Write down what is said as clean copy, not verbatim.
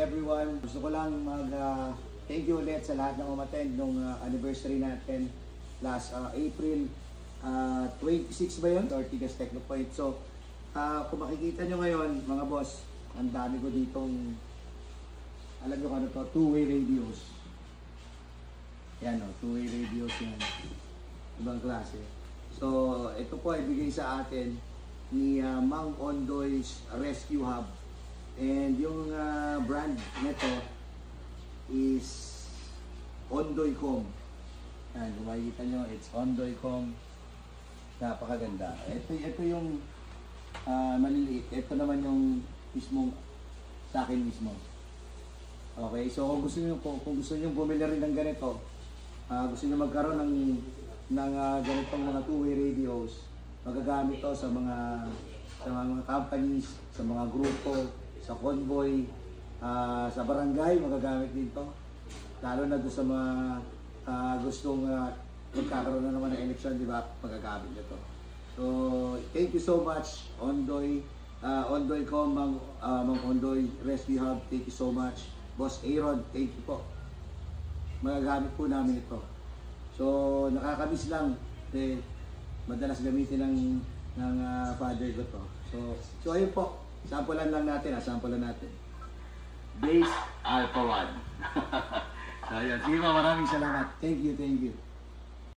everyone. Gusto ko lang thank you ulit sa lahat ng umattend nung anniversary natin last April 26 ba yun? Ortigas Technopoint. So, kung makikita nyo ngayon, mga boss, ang dami ko ditong, alam nyo ano to, two-way radios. Yan o, two-way radios yan. Ibang klase. So, ito po ay bigay sa atin ni Mang Ondoy's Rescue Hub. And yung brand nito is Ondoycom. Yan, kung makikita nyo, it's Ondoycom. Napakaganda. Ito yung maliliit. Ito naman yung mismong sa akin mismo. Okay, so kung gusto niyo bumili rin ng ganito, gusto niyo magkaroon ng ganitong mga two-way radios, magagamit to sa mga companies, sa mga grupo, sa convoy, sa barangay, magagamit din to. Lalo na doon sa mga gustong magkakaroon na naman ng election, di ba? Magagamit nito. So, thank you so much, Ondoycom, Mang Ondoy Rescue Hub, thank you so much. Boss Aaron, thank you po. Magagamit po namin ito. So, nakakamiss lang. Kasi madalas gamitin ng father ko to. So ayun po. Sampulan lang natin, sampulan natin. Base Alpha 1. So, ayun. Sige po, maraming salamat. Thank you, thank you.